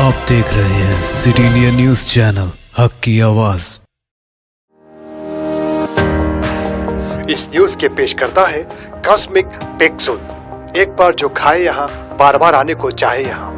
आप देख रहे हैं सिटिंडिया न्यूज चैनल, हक की आवाज। इस न्यूज के पेश करता है कॉस्मिक पिक्सल। एक बार जो खाए यहाँ, बार बार आने को चाहे यहाँ।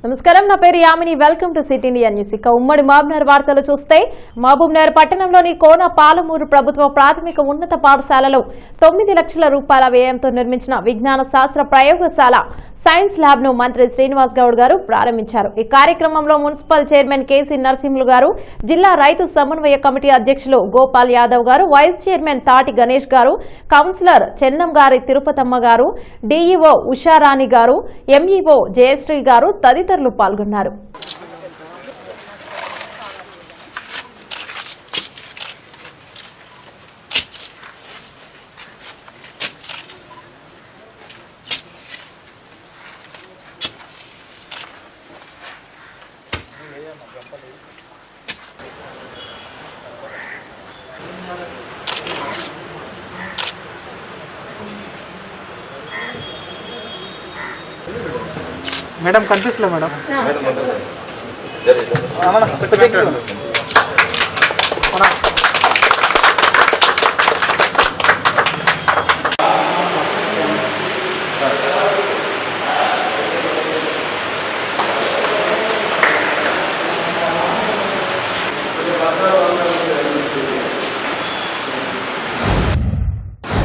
నమస్కారం, నా పేరు Yamini. Welcome to City India News. ఇక ఉమ్మడి మహబూబ్నగర్ వార్తలు చూస్తే, మహబూబ్నగర్ పట్టణంలోని కోన పాలమూరు ప్రభుత్వ ప్రాథమిక ఉన్నత పాఠశాలలో 9 లక్షల రూపాయల వ్యయంతో నిర్మించిన విజ్ఞాన శాస్త్ర ప్రయోగశాల సైన్స్ ల్యాబ్ ను మంత్రి శ్రీనివాస్ గౌడ్ గారు ప్రారంభించారు. ఈ కార్యక్రమంలో మున్సిపల్ చైర్మన్ కేసీ నరసింహులు గారు, జిల్లా రైతు సమన్వయ కమిటీ అధ్యక్షులు గోపాల్ యాదవ్ గారు, వైస్ చైర్మన్ తాటి గణేష్ గారు, కౌన్సిలర్ చెన్నం గారి తిరుపతమ్మ గారు, డీఈఓ ఉషారాణి గారు, ఎంఈఓ జయశ్రీ గారు తదితరులు పాల్గొన్నారు. Madam కనిపిస్తలే madam.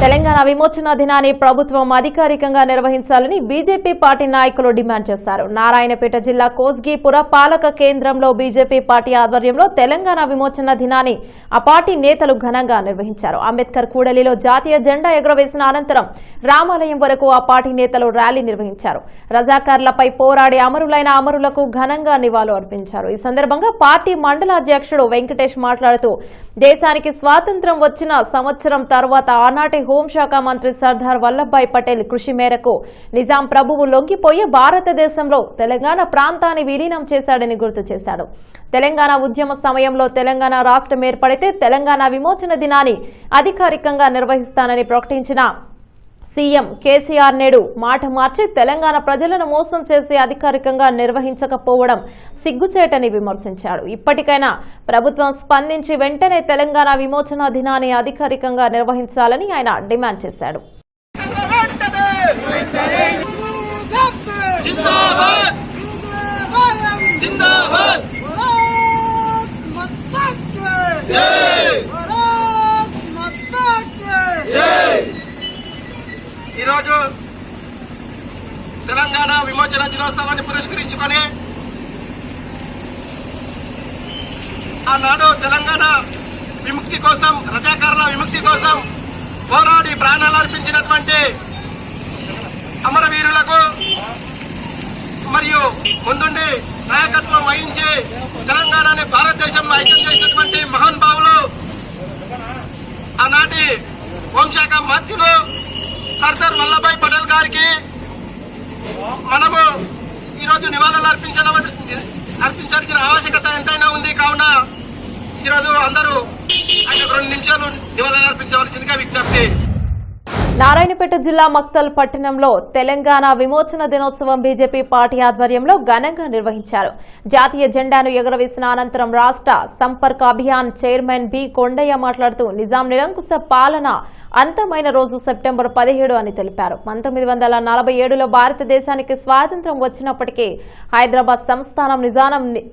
తెలంగాణ విమోచన దినాన్ని ప్రభుత్వం అధికారికంగా నిర్వహించాలని బీజేపీ పార్టీ నాయకులు డిమాండ్ చేశారు. నారాయణపేట జిల్లా కోస్గిపుర పాలక కేంద్రంలో బీజేపీ పార్టీ ఆధ్వర్యంలో తెలంగాణ విమోచన దినాన్ని ఆ పార్టీ నేతలు ఘనంగా నిర్వహించారు. అంబేద్కర్ కూడలిలో జాతీయ జెండా ఎగురవేసిన అనంతరం రామాలయం వరకు ఆ పార్టీ నేతలు ర్యాలీ నిర్వహించారు. రజాకార్లపై పోరాడి అమరులైన అమరులకు ఘనంగా నివాళులు అర్పించారు. ఈ సందర్భంగా పార్టీ మండల అధ్యక్షుడు వెంకటేష్ మాట్లాడుతూ, దేశానికి స్వాతంత్ర్యం వచ్చిన సంవత్సరం తర్వాత ఆనాటి హోంశాఖ మంత్రి సర్దార్ వల్లభాయ్ పటేల్ కృషి మేరకు నిజాం ప్రభువు లొంగిపోయి భారతదేశంలో తెలంగాణ ప్రాంతాన్ని విలీనం చేశాడని గుర్తు చేశాడు. తెలంగాణ ఉద్యమ సమయంలో తెలంగాణ రాష్ట్రం ఏర్పడితే తెలంగాణ విమోచన దినాన్ని అధికారికంగా నిర్వహిస్తానని ప్రకటించిన సీఎం కేసీఆర్ నేడు మాట మార్చి తెలంగాణ ప్రజలను మోసం చేసి అధికారికంగా నిర్వహించకపోవడం సిగ్గుచేటని విమర్శించాడు. ఇప్పటికైనా ప్రభుత్వం స్పందించి వెంటనే తెలంగాణ విమోచన దినాన్ని అధికారికంగా నిర్వహించాలని ఆయన డిమాండ్ చేశాడు. ఈరోజు తెలంగాణ విమోచన దినోత్సవాన్ని పురస్కరించుకొని ఆనాడు తెలంగాణ విముక్తి కోసం, రజాకారుల విముక్తి కోసం పోరాడి ప్రాణాలు అర్పించినటువంటి అమరవీరులకు మరియు ముందుండి నాయకత్వం వహించి తెలంగాణని భారతదేశంలో ఐక్యం చేసినటువంటి మహానుభావులు ఆనాటి హోంశాఖ మంత్రులు సర్దార్ వల్లభాయ్ పటేల్ గారికి మనము ఈరోజు నివాళులు అర్పించాల్సిన ఆవశ్యకత ఎంతైనా ఉంది. కావున ఈరోజు అందరూ 2 నిమిషాలు నివాళులు అర్పించవలసిందిగా విజ్ఞప్తి. నారాయణపేట జిల్లా మక్తల్ పట్టణంలో తెలంగాణ విమోచన దినోత్సవం బీజేపీ పార్టీ ఆధ్వర్యంలో ఘనంగా నిర్వహించారు. జాతీయ జెండాను ఎగురవేసిన అనంతరం రాష్ట్ర సంపర్క అభియాన్ చైర్మన్ బి కొండయ్య మాట్లాడుతూ, నిజాం నిరంకుశ పాలన అంతమైన రోజు సెప్టెంబర్ 17 అని తెలిపారు. 1947లో భారతదేశానికి స్వాతంత్ర్యం వచ్చినప్పటికీ హైదరాబాద్ సంస్థానం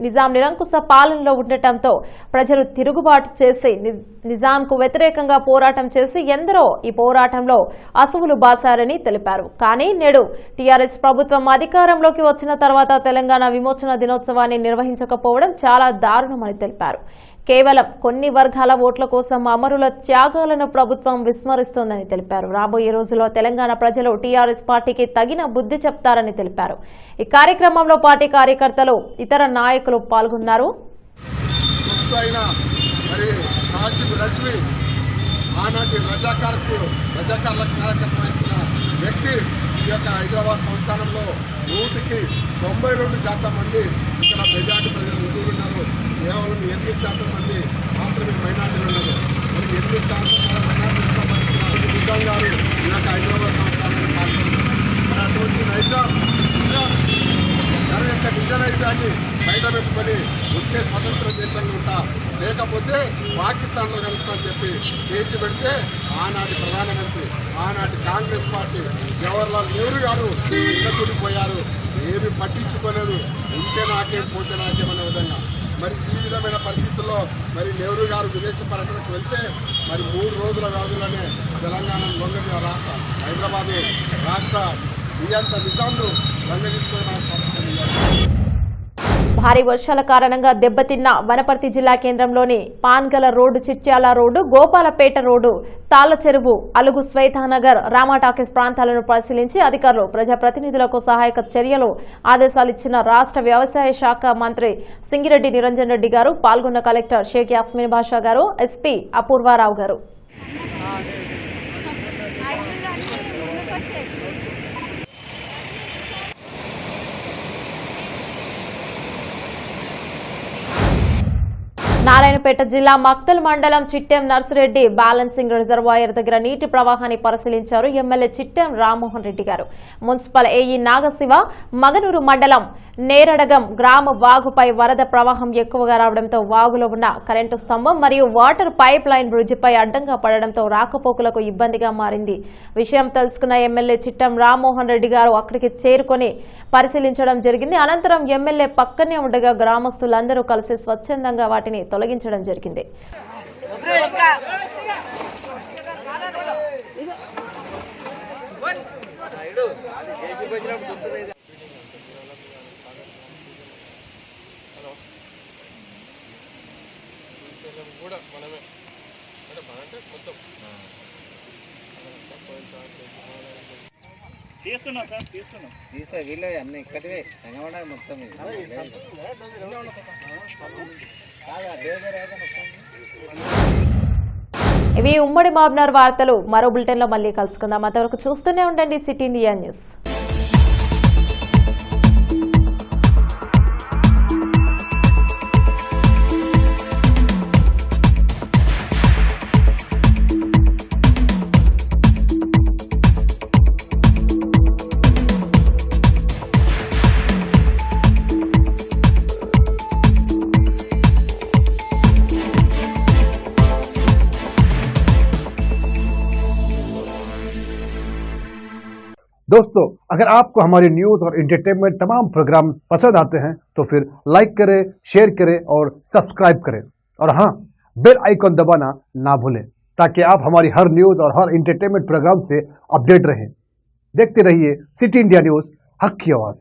నిజాం నిరంకుశ పాలనలో ఉండటంతో ప్రజలు తిరుగుబాటు చేసి నిజాంకు వ్యతిరేకంగా పోరాటం చేసి ఎందరో ఈ పోరాటంలో అసువులు బాసారని తెలిపారు. కానీ నేడు టీఆర్ఎస్ ప్రభుత్వం అధికారంలోకి వచ్చిన తర్వాత తెలంగాణ విమోచన దినోత్సవాన్ని నిర్వహించకపోవడం చాలా దారుణమని తెలిపారు. కేవలం కొన్ని వర్గాల ఓట్ల కోసం అమరుల త్యాగాలను ప్రభుత్వం విస్మరిస్తోందని తెలిపారు. రాబోయే రోజుల్లో తెలంగాణ ప్రజలు టీఆర్ఎస్ పార్టీకి తగిన బుద్ధి చెప్తారని తెలిపారు. ఈ కార్యక్రమంలో పార్టీ కార్యకర్తలు, ఇతర నాయకులు పాల్గొన్నారు. ఆనాటి రజాకారులకు నాయకత్వం వ్యక్తి ఈ యొక్క హైదరాబాద్ సంస్థానంలో 92% మంది ఇక్కడ మెజార్టీ ప్రజలు హిందువులు ఉన్నారు. కేవలం 8% మంది మాత్రమే మైనార్టీలు ఉన్నారు. మరి 8% మైనార్టీలకు సంబంధించిన నిజాం గారు ఈ యొక్క హైదరాబాద్ సంస్థానంలో పాల్గొన్నారు. మరి అటువంటి దాని యొక్క నిజాన్ని బయట పెట్టుకొని ఉంటే స్వతంత్ర దేశంలో ఉంటా, లేకపోతే పాకిస్తాన్లో కలుస్తామని చెప్పి కేసు పెడితే ఆనాటి ప్రధానమంత్రి, ఆనాటి కాంగ్రెస్ పార్టీ జవహర్లాల్ నెహ్రూ గారు నిలబడిపోయారు. ఏమి పట్టించుకోలేదు. ఉంటే నాకేం పోతే నాకేమనే విధంగా. మరి ఈ విధమైన పరిస్థితుల్లో మరి నెహ్రూ గారు విదేశ పర్యటనకు వెళ్తే మరి 3 రోజుల వ్యవధిలోనే తెలంగాణ లొంగ రాష్ట్ర హైదరాబాదు రాష్ట్ర ఇదంతా నిజాంను లొంగ తీసుకొని మనం సంస్కరించారు. భారీ వర్షాల కారణంగా దెబ్బతిన్న వనపర్తి జిల్లా కేంద్రంలోని Pangal road, Chityal road, Gopalpet road, తాళ్ల చెరువు, అలుగు, శ్వేతానగర్, రామాటాకీస్ ప్రాంతాలను పరిశీలించి అధికారులు, ప్రజాప్రతినిధులకు సహాయక చర్యలు ఆదేశాలిచ్చిన రాష్ట్ర వ్యవసాయ శాఖ మంత్రి సింగిరెడ్డి నిరంజన్ రెడ్డి గారు. పాల్గొన్న కలెక్టర్ షేక్ యాస్మిన్ బాషా గారు, ఎస్పీ అపూర్వారావు గారు. నారాయణపేట జిల్లా మక్తల్ మండలం చిట్టెం నర్సిరెడ్డి బ్యాలెన్సింగ్ రిజర్వాయర్ దగ్గర నీటి ప్రవాహాన్ని పరిశీలించారు ఎమ్మెల్యే చిట్టెం రామ్మోహన్ రెడ్డి గారు. మున్సిపల్ ఏఈ నాగశివ, మగనూరు మండలం నేరడగం గ్రామ వాగుపై వరద ప్రవాహం ఎక్కువగా రావడంతో వాగులో ఉన్న కరెంటు స్తంభం మరియు వాటర్ పైప్ లైన్ బ్రిడ్జిపై అడ్డంగా పడడంతో రాకపోకలకు ఇబ్బందిగా మారింది. విషయం తెలుసుకున్న ఎమ్మెల్యే చిట్టెం రామ్మోహన్ రెడ్డి గారు అక్కడికి చేరుకొని పరిశీలించడం జరిగింది. అనంతరం ఎమ్మెల్యే పక్కనే ఉండగా గ్రామస్తులందరూ కలిసి స్వచ్ఛందంగా వాటిని తొలగించడం జరిగింది. తీస్తున్నా సార్, తీసా వీళ్ళు అన్నీ ఇక్కడివే తెలంగాణ మొత్తం. ఇవి ఉమ్మడి మహబూబ్నగర్ వార్తలు. మరో బులెటిన్ లో మళ్ళీ కలుసుకుందాం. అంతవరకు చూస్తూనే ఉండండి సిటీ ఇండియా న్యూస్. दोस्तों, अगर आपको हमारी न्यूज और एंटरटेनमेंट तमाम प्रोग्राम पसंद आते हैं तो फिर लाइक करें, शेयर करें और सब्सक्राइब करें। और हाँ, बेल आइकॉन दबाना ना भूलें ताकि आप हमारी हर न्यूज और हर एंटरटेनमेंट प्रोग्राम से अपडेट रहें। देखते रहिए सिटी इंडिया न्यूज, हक की आवाज।